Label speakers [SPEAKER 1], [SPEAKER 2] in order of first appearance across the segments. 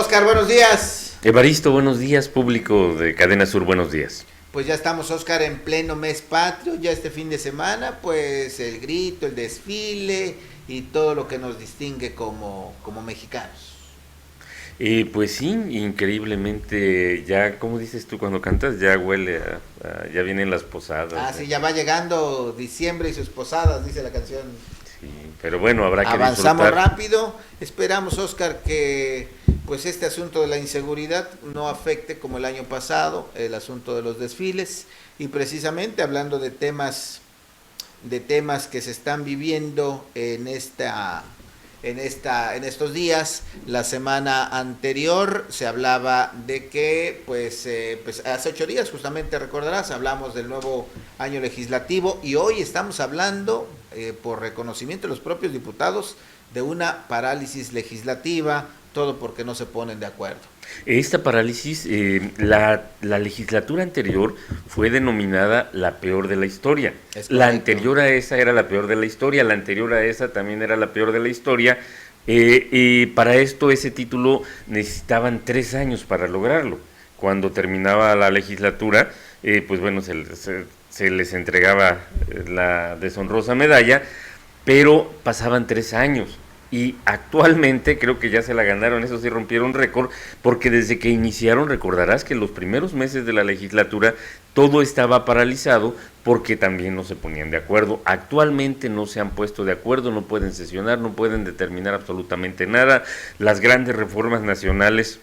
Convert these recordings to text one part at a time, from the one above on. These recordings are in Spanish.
[SPEAKER 1] Oscar, buenos días.
[SPEAKER 2] Evaristo, buenos días, público de Cadena Sur, buenos días.
[SPEAKER 1] Pues ya estamos, Oscar, en pleno mes patrio, ya este fin de semana, pues el grito, el desfile y todo lo que nos distingue como mexicanos.
[SPEAKER 2] Pues sí, increíblemente, ya, como dices tú cuando cantas, ya huele ya vienen las posadas.
[SPEAKER 1] Ah, sí, ya va llegando diciembre y sus posadas, dice la canción.
[SPEAKER 2] Sí, pero bueno, habrá que
[SPEAKER 1] Avanzamos
[SPEAKER 2] disfrutar.
[SPEAKER 1] rápido, esperamos, Oscar, que pues este asunto de la inseguridad no afecte como el año pasado el asunto de los desfiles, y precisamente hablando de temas que se están viviendo en estos días. La semana anterior se hablaba de que pues hace 8 días, justamente recordarás, hablamos del nuevo año legislativo, y hoy estamos hablando, por reconocimiento de los propios diputados, de una parálisis legislativa, todo porque no se ponen de acuerdo.
[SPEAKER 2] Esta parálisis, la legislatura anterior fue denominada la peor de la historia.
[SPEAKER 1] Es
[SPEAKER 2] La
[SPEAKER 1] correcto.
[SPEAKER 2] anterior a esa era la peor de la historia, la anterior a esa también era la peor de la historia. Y para esto ese título necesitaban 3 años para lograrlo. Cuando terminaba la legislatura, pues bueno, se les entregaba la deshonrosa medalla, pero pasaban 3 años. Y actualmente creo que ya se la ganaron, eso sí rompieron récord, porque desde que iniciaron, recordarás que los primeros meses de la legislatura todo estaba paralizado porque también no se ponían de acuerdo. Actualmente no se han puesto de acuerdo, no pueden sesionar, no pueden determinar absolutamente nada. Las grandes reformas nacionales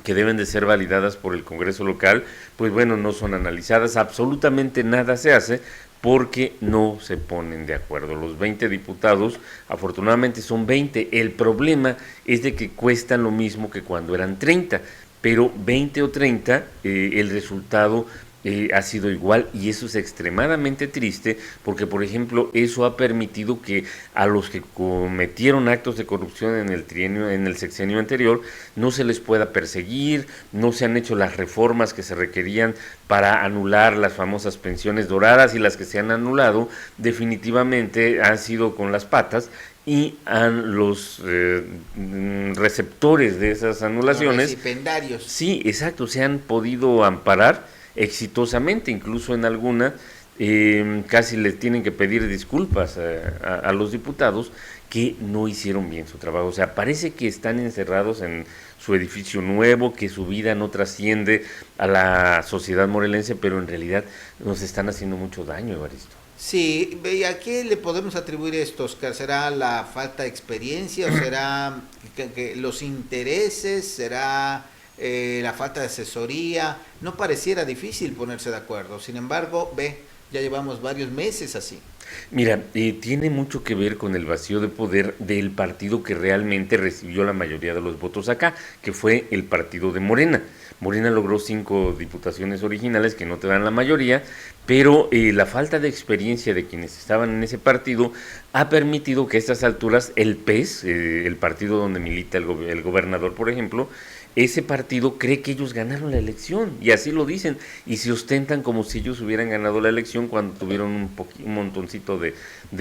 [SPEAKER 2] que deben de ser validadas por el Congreso local, pues bueno, no son analizadas, absolutamente nada se hace porque no se ponen de acuerdo. Los 20 diputados, afortunadamente son 20, el problema es de que cuestan lo mismo que cuando eran 30, pero 20 o 30, el resultado ha sido igual, y eso es extremadamente triste porque, por ejemplo, eso ha permitido que a los que cometieron actos de corrupción en el sexenio anterior, no se les pueda perseguir, no se han hecho las reformas que se requerían para anular las famosas pensiones doradas, y las que se han anulado definitivamente han sido con las patas, y los receptores de esas anulaciones,
[SPEAKER 1] Los recipendarios.
[SPEAKER 2] sí, exacto, se han podido amparar exitosamente, incluso en alguna casi les tienen que pedir disculpas a los diputados que no hicieron bien su trabajo. O sea, parece que están encerrados en su edificio nuevo, que su vida no trasciende a la sociedad morelense, pero en realidad nos están haciendo mucho daño, Evaristo.
[SPEAKER 1] Sí, ¿y a qué le podemos atribuir esto, Oscar? ¿Será la falta de experiencia o será que los intereses? ¿Será la falta de asesoría? No pareciera difícil ponerse de acuerdo, sin embargo, ya llevamos varios meses así.
[SPEAKER 2] Mira, tiene mucho que ver con el vacío de poder del partido que realmente recibió la mayoría de los votos acá, que fue el partido de Morena. Morena logró 5 diputaciones originales que no te dan la mayoría, pero la falta de experiencia de quienes estaban en ese partido ha permitido que a estas alturas el PES, el partido donde milita el gobernador, por ejemplo, ese partido cree que ellos ganaron la elección, y así lo dicen, y se ostentan como si ellos hubieran ganado la elección cuando tuvieron un montoncito de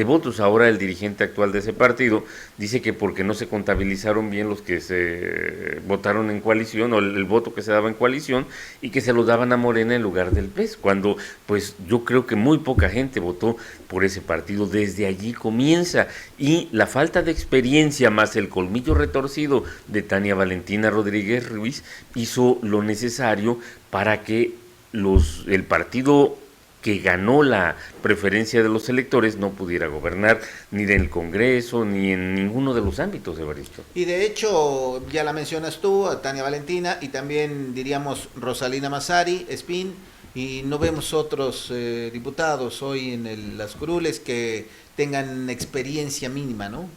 [SPEAKER 2] votos. Ahora el dirigente actual de ese partido dice que porque no se contabilizaron bien los que se votaron en coalición, o el voto que se daba en coalición, y que se lo daban a Morena en lugar del PES, cuando pues yo creo que muy poca gente votó por ese partido. Desde allí comienza, y la falta de experiencia más el colmillo retorcido de Tania Valentina Rodríguez Ruiz hizo lo necesario para que el partido que ganó la preferencia de los electores no pudiera gobernar ni en el Congreso ni en ninguno de los ámbitos, Evaristo.
[SPEAKER 1] Y de hecho, ya la mencionas tú, a Tania Valentina, y también diríamos Rosalina Massari, Espín, y no vemos otros diputados hoy en las curules que tengan experiencia mínima, ¿no?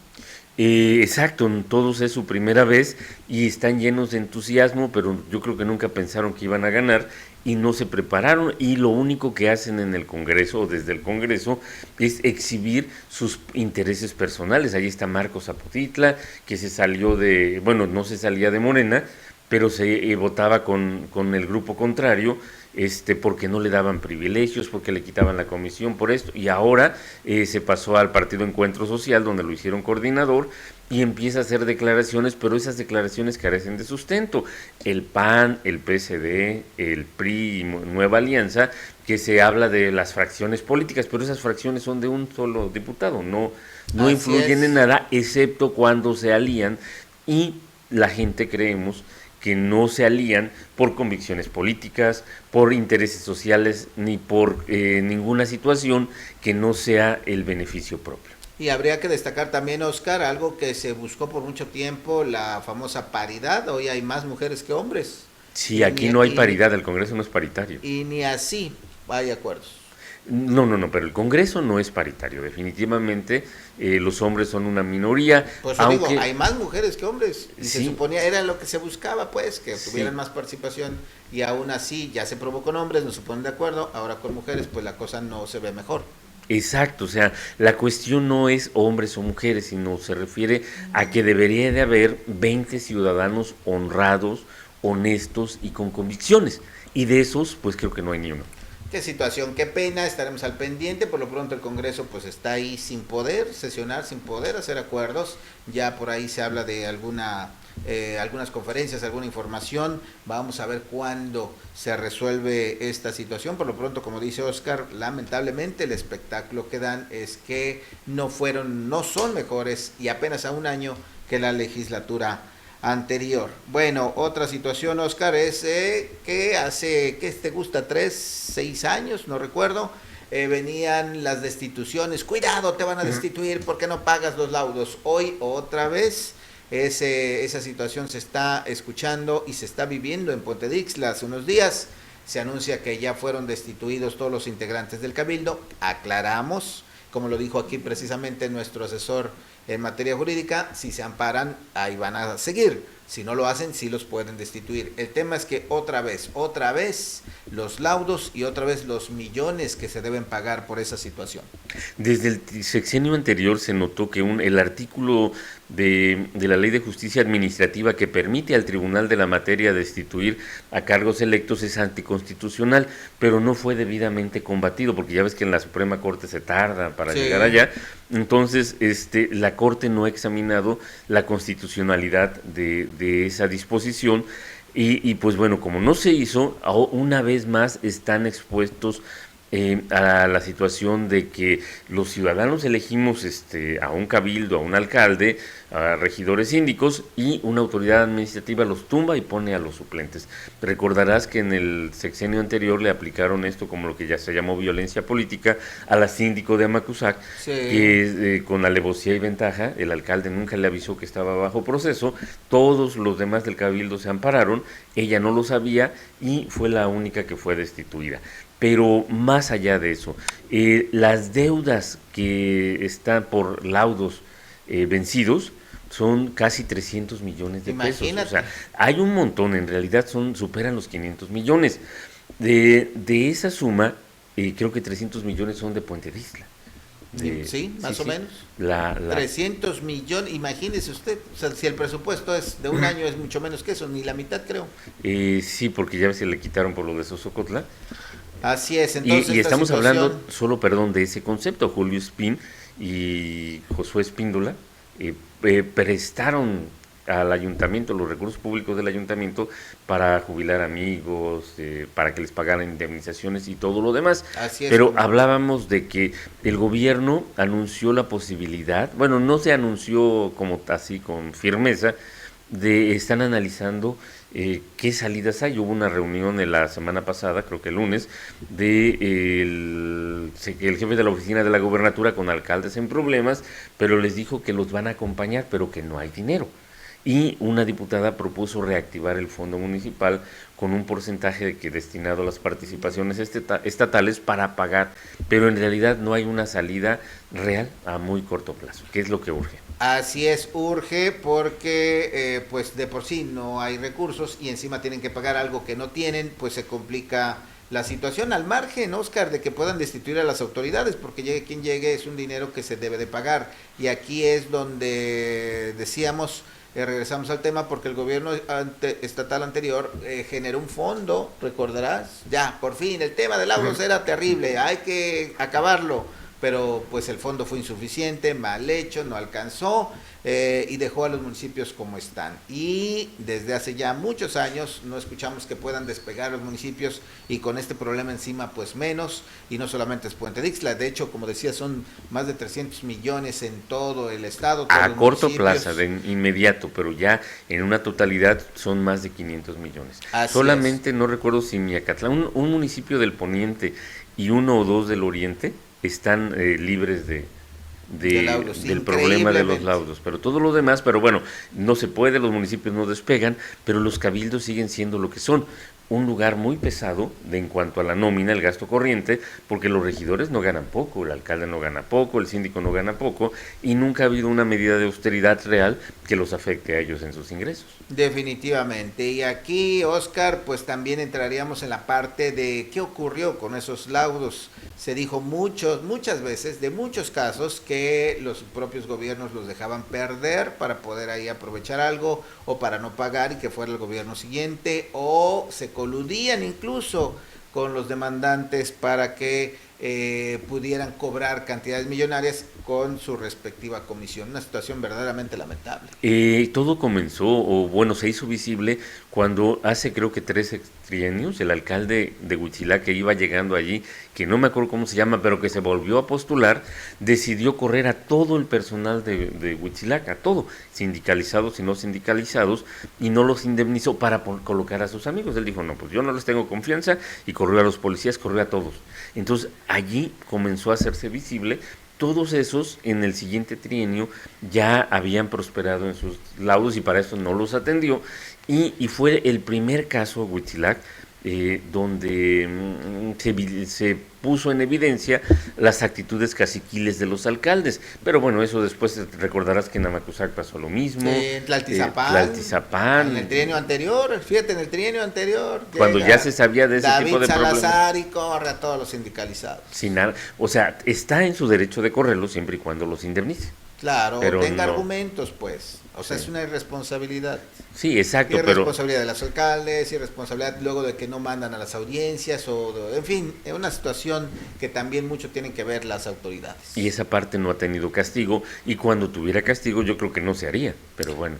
[SPEAKER 2] Exacto, todos es su primera vez y están llenos de entusiasmo, pero yo creo que nunca pensaron que iban a ganar y no se prepararon, y lo único que hacen en el Congreso o desde el Congreso es exhibir sus intereses personales. Ahí está Marcos Zapotitla, que se salió bueno, no se salía de Morena, pero se votaba con el grupo contrario, porque no le daban privilegios, porque le quitaban la comisión por esto, y ahora se pasó al Partido Encuentro Social, donde lo hicieron coordinador, y empieza a hacer declaraciones, pero esas declaraciones carecen de sustento. El PAN, el PSD, el PRI y Nueva Alianza, que se habla de las fracciones políticas, pero esas fracciones son de un solo diputado, no influyen en nada, excepto cuando se alían, y la gente creemos que no se alían por convicciones políticas, por intereses sociales, ni por ninguna situación que no sea el beneficio propio.
[SPEAKER 1] Y habría que destacar también, Oscar, algo que se buscó por mucho tiempo, la famosa paridad. Hoy hay más mujeres que hombres.
[SPEAKER 2] Sí, aquí no hay paridad, el Congreso no es paritario.
[SPEAKER 1] Y ni así hay acuerdos.
[SPEAKER 2] No, pero el Congreso no es paritario, definitivamente los hombres son una minoría.
[SPEAKER 1] Pues
[SPEAKER 2] aunque,
[SPEAKER 1] digo, hay más mujeres que hombres, y
[SPEAKER 2] sí,
[SPEAKER 1] se suponía, era lo que se buscaba, pues, que
[SPEAKER 2] sí,
[SPEAKER 1] tuvieran más participación, y aún así ya se probó con hombres, no se ponen de acuerdo, ahora con mujeres, pues la cosa no se ve mejor.
[SPEAKER 2] exacto, o sea, la cuestión no es hombres o mujeres, sino se refiere a que debería de haber 20 ciudadanos honrados, honestos y con convicciones, y de esos, pues creo que no hay ni uno.
[SPEAKER 1] Qué situación, qué pena, estaremos al pendiente. Por lo pronto el Congreso pues está ahí sin poder sesionar, sin poder hacer acuerdos. Ya por ahí se habla de algunas conferencias, alguna información. Vamos a ver cuándo se resuelve esta situación. Por lo pronto, como dice Oscar, lamentablemente el espectáculo que dan es que no son mejores, y apenas a un año que la legislatura anterior. Bueno, otra situación, Oscar, es que hace, ¿qué te gusta? 6 años, no recuerdo, venían las destituciones. Cuidado, te van a destituir porque no pagas los laudos. Hoy otra vez esa situación se está escuchando y se está viviendo en Ponte Dixla. Hace unos días se anuncia que ya fueron destituidos todos los integrantes del Cabildo. Aclaramos, como lo dijo aquí precisamente nuestro asesor en materia jurídica, si se amparan, ahí van a seguir. Si no lo hacen, sí los pueden destituir. El tema es que otra vez, los laudos y otra vez los millones que se deben pagar por esa situación.
[SPEAKER 2] Desde el sexenio anterior se notó que el artículo de la Ley de Justicia Administrativa que permite al Tribunal de la Materia destituir a cargos electos es anticonstitucional, pero no fue debidamente combatido, porque ya ves que en la Suprema Corte se tarda para llegar allá. Entonces, la Corte no ha examinado la constitucionalidad de esa disposición y pues bueno, como no se hizo, una vez más están expuestos a la situación de que los ciudadanos elegimos a un cabildo, a un alcalde, a regidores síndicos, y una autoridad administrativa los tumba y pone a los suplentes. Recordarás que en el sexenio anterior le aplicaron esto, como lo que ya se llamó violencia política, a la síndico de Amacuzac, sí, que con alevosía y ventaja, el alcalde nunca le avisó que estaba bajo proceso, todos los demás del cabildo se ampararon, ella no lo sabía y fue la única que fue destituida. Pero más allá de eso, las deudas que están por laudos vencidos son casi 300 millones de pesos. O sea, hay un montón, en realidad superan los 500 millones. De esa suma, creo que 300 millones son de Puente Dixla.
[SPEAKER 1] Sí, más o menos. 300 millones, imagínese usted, o sea, si el presupuesto es de un año es mucho menos que eso, ni la mitad creo.
[SPEAKER 2] Sí, porque ya se le quitaron por lo de Sosocotla.
[SPEAKER 1] Así es, entonces.
[SPEAKER 2] Y estamos hablando solo, de ese concepto. Julio Espín y Josué Espíndola prestaron al ayuntamiento, los recursos públicos del ayuntamiento, para jubilar amigos, para que les pagaran indemnizaciones y todo lo demás.
[SPEAKER 1] Así es.
[SPEAKER 2] Pero hablábamos de que el gobierno anunció la posibilidad, bueno, no se anunció como así con firmeza, están analizando qué salidas hay. Hubo una reunión en la semana pasada, creo que el lunes, el jefe de la oficina de la gobernatura con alcaldes en problemas, pero les dijo que los van a acompañar, pero que no hay dinero. Y una diputada propuso reactivar el fondo municipal con un porcentaje destinado a las participaciones estatales para pagar, pero en realidad no hay una salida real a muy corto plazo, que es lo que urge.
[SPEAKER 1] Así es, urge porque pues de por sí no hay recursos y encima tienen que pagar algo que no tienen, pues se complica la situación, al margen, Oscar, de que puedan destituir a las autoridades, porque llegue quien llegue es un dinero que se debe de pagar. Y aquí es donde decíamos, regresamos al tema porque el gobierno estatal anterior generó un fondo, recordarás, ya, por fin, el tema del laudos era terrible, hay que acabarlo, pero pues el fondo fue insuficiente, mal hecho, no alcanzó y dejó a los municipios como están. Y desde hace ya muchos años no escuchamos que puedan despegar los municipios y con este problema encima pues menos, y no solamente es Puente de Ixtla, de hecho como decía son más de 300 millones en todo el estado.
[SPEAKER 2] A corto plazo, de inmediato, pero ya en una totalidad son más de 500 millones.
[SPEAKER 1] Así
[SPEAKER 2] solamente es. No recuerdo si Miacatlán, un municipio del poniente y uno o dos del oriente están libres del problema de los laudos, pero todo lo demás, pero bueno, no se puede, los municipios no despegan, pero los cabildos siguen siendo lo que son, un lugar muy pesado en cuanto a la nómina, el gasto corriente, porque los regidores no ganan poco, el alcalde no gana poco, el síndico no gana poco, y nunca ha habido una medida de austeridad real que los afecte a ellos en sus ingresos.
[SPEAKER 1] Definitivamente, y aquí, Oscar, pues también entraríamos en la parte de qué ocurrió con esos laudos. Se dijo muchas veces, de muchos casos, que los propios gobiernos los dejaban perder para poder ahí aprovechar algo, o para no pagar y que fuera el gobierno siguiente, o se coludían incluso con los demandantes para que pudieran cobrar cantidades millonarias con su respectiva comisión. Una situación verdaderamente lamentable.
[SPEAKER 2] Todo comenzó, o bueno, se hizo visible cuando hace creo que 3 trienios, el alcalde de Huitzilac, que iba llegando allí, que no me acuerdo cómo se llama, pero que se volvió a postular, decidió correr a todo el personal de Huitzilac, a todo, sindicalizados y no sindicalizados, y no los indemnizó para colocar a sus amigos. Él dijo, no, pues yo no les tengo confianza, y corrió a los policías, corrió a todos. Entonces allí comenzó a hacerse visible. Todos esos en el siguiente trienio ya habían prosperado en sus laudos y para eso no los atendió, y fue el primer caso Huitzilac donde se puso en evidencia las actitudes caciquiles de los alcaldes, pero bueno, eso después recordarás que en Amacuzac pasó lo mismo,
[SPEAKER 1] en Tlaltizapán, en el trienio anterior, fíjate, en el trienio anterior,
[SPEAKER 2] cuando ya se sabía de ese tipo de problemas,
[SPEAKER 1] David Salazar y corre a todos los sindicalizados.
[SPEAKER 2] Sin nada, o sea, está en su derecho de correrlo siempre y cuando los indemnice.
[SPEAKER 1] Claro, pero tenga argumentos, pues. O sea, sí, es una irresponsabilidad.
[SPEAKER 2] Sí, exacto.
[SPEAKER 1] Irresponsabilidad de los alcaldes, irresponsabilidad luego de que no mandan a las audiencias, en fin, es una situación que también mucho tienen que ver las autoridades.
[SPEAKER 2] Y esa parte no ha tenido castigo, y cuando tuviera castigo yo creo que no se haría, pero bueno.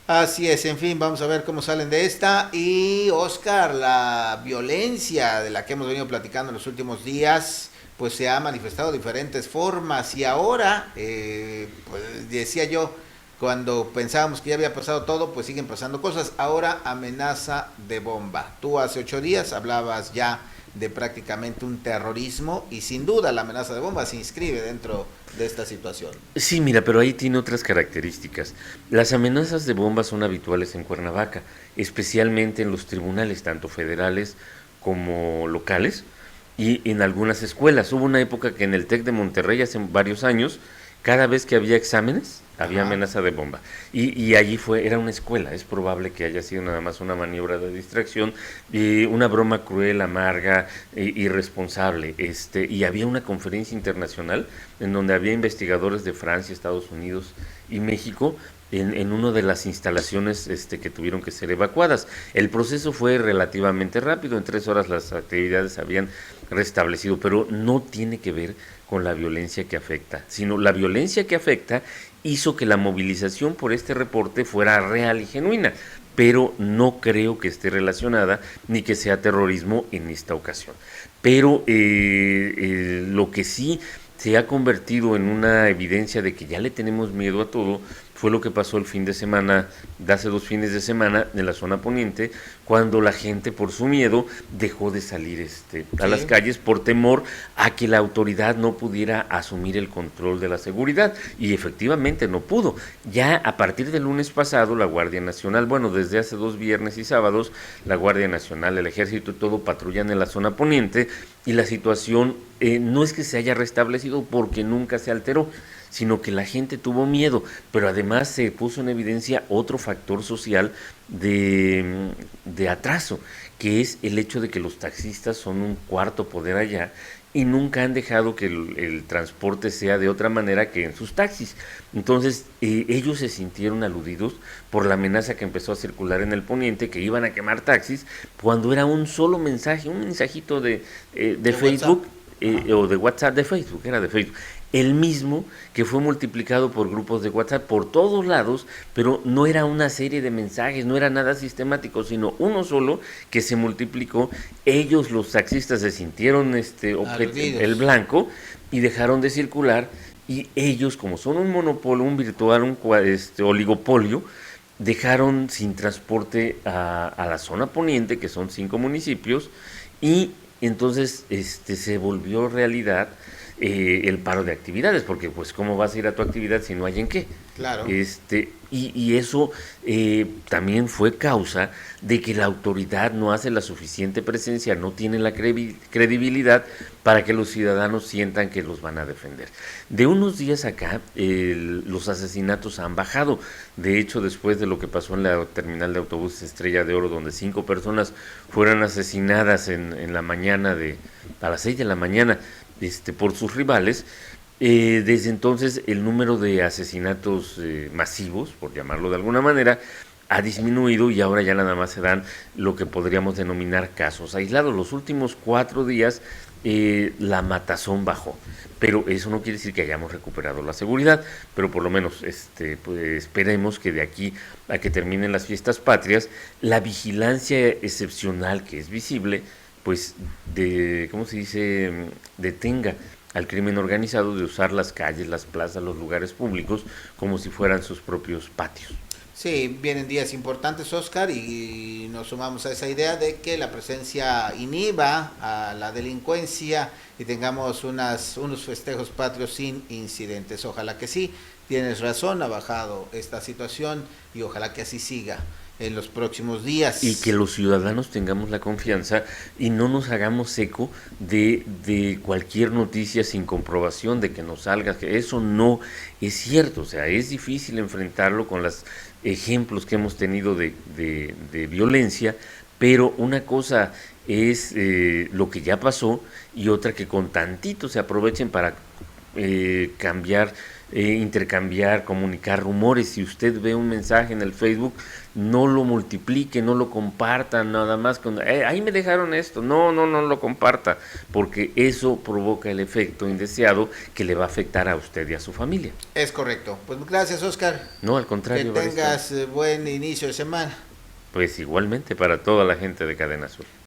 [SPEAKER 1] Así es, en fin, vamos a ver cómo salen de esta. Y Oscar, la violencia de la que hemos venido platicando en los últimos días, pues se ha manifestado de diferentes formas, y ahora, pues decía yo, cuando pensábamos que ya había pasado todo, pues siguen pasando cosas. Ahora amenaza de bomba. Tú hace 8 días hablabas ya de prácticamente un terrorismo, y sin duda la amenaza de bomba se inscribe dentro de esta situación.
[SPEAKER 2] Sí, mira, pero ahí tiene otras características. Las amenazas de bomba son habituales en Cuernavaca, especialmente en los tribunales, tanto federales como locales, y en algunas escuelas. Hubo una época que en el TEC de Monterrey, hace varios años, cada vez que había exámenes, había amenaza de bomba. Y allí era una escuela. Es probable que haya sido nada más una maniobra de distracción, y una broma cruel, amarga, irresponsable. Y había una conferencia internacional en donde había investigadores de Francia, Estados Unidos y México, en una de las instalaciones que tuvieron que ser evacuadas. El proceso fue relativamente rápido, en 3 horas las actividades se habían restablecido, pero no tiene que ver con la violencia que afecta, sino la violencia que afecta hizo que la movilización por este reporte fuera real y genuina, pero no creo que esté relacionada ni que sea terrorismo en esta ocasión. Pero lo que sí se ha convertido en una evidencia de que ya le tenemos miedo a todo fue lo que pasó el fin de semana, de hace 2 fines de semana, en la zona poniente, cuando la gente, por su miedo, dejó de salir a las calles por temor a que la autoridad no pudiera asumir el control de la seguridad, y efectivamente no pudo. Ya a partir del lunes pasado, la Guardia Nacional, bueno, desde hace 2 viernes y sábados, la Guardia Nacional, el Ejército y todo patrullan en la zona poniente, y la situación no es que se haya restablecido porque nunca se alteró, sino que la gente tuvo miedo, pero además se puso en evidencia otro factor social de atraso, que es el hecho de que los taxistas son un cuarto poder allá y nunca han dejado que el transporte sea de otra manera que en sus taxis. Entonces ellos se sintieron aludidos por la amenaza que empezó a circular en el poniente, que iban a quemar taxis, cuando era un solo mensaje, un mensajito de Facebook, o de WhatsApp, de Facebook, era de Facebook, el mismo que fue multiplicado por grupos de WhatsApp por todos lados, pero no era una serie de mensajes, no era nada sistemático, sino uno solo que se multiplicó. Ellos, los taxistas, se sintieron el blanco y dejaron de circular, y ellos, como son un monopolio, un virtual, oligopolio, dejaron sin transporte a la zona poniente, que son 5 municipios, y entonces se volvió realidad el paro de actividades, porque pues cómo vas a ir a tu actividad si no hay en qué.
[SPEAKER 1] Claro.
[SPEAKER 2] Y eso también fue causa de que la autoridad no hace la suficiente presencia, no tiene la credibilidad para que los ciudadanos sientan que los van a defender. De unos días acá, los asesinatos han bajado. De hecho, después de lo que pasó en la terminal de autobuses Estrella de Oro, donde 5 personas fueron asesinadas en la mañana a las 6 de la mañana, por sus rivales, desde entonces el número de asesinatos masivos, por llamarlo de alguna manera, ha disminuido, y ahora ya nada más se dan lo que podríamos denominar casos aislados. Los últimos 4 días la matazón bajó, pero eso no quiere decir que hayamos recuperado la seguridad, pero por lo menos pues, esperemos que de aquí a que terminen las fiestas patrias, la vigilancia excepcional que es visible, pues ¿cómo se dice?, detenga al crimen organizado de usar las calles, las plazas, los lugares públicos como si fueran sus propios patios.
[SPEAKER 1] Sí, vienen días importantes, Oscar, y nos sumamos a esa idea de que la presencia inhiba a la delincuencia y tengamos unos festejos patrios sin incidentes. Ojalá que sí, tienes razón, ha bajado esta situación y ojalá que así siga en los próximos días.
[SPEAKER 2] Y que los ciudadanos tengamos la confianza y no nos hagamos eco de cualquier noticia sin comprobación, de que nos salga, que eso no es cierto. O sea, es difícil enfrentarlo con los ejemplos que hemos tenido de violencia, pero una cosa es lo que ya pasó, y otra que con tantito se aprovechen para intercambiar, comunicar rumores. Si usted ve un mensaje en el Facebook, no lo multiplique, no lo comparta, nada más ahí me dejaron esto, no lo comparta, porque eso provoca el efecto indeseado que le va a afectar a usted y a su familia.
[SPEAKER 1] Es correcto. Pues gracias, Oscar.
[SPEAKER 2] No, al contrario.
[SPEAKER 1] Que tengas buen inicio de semana.
[SPEAKER 2] Pues igualmente para toda la gente de Cadena Sur.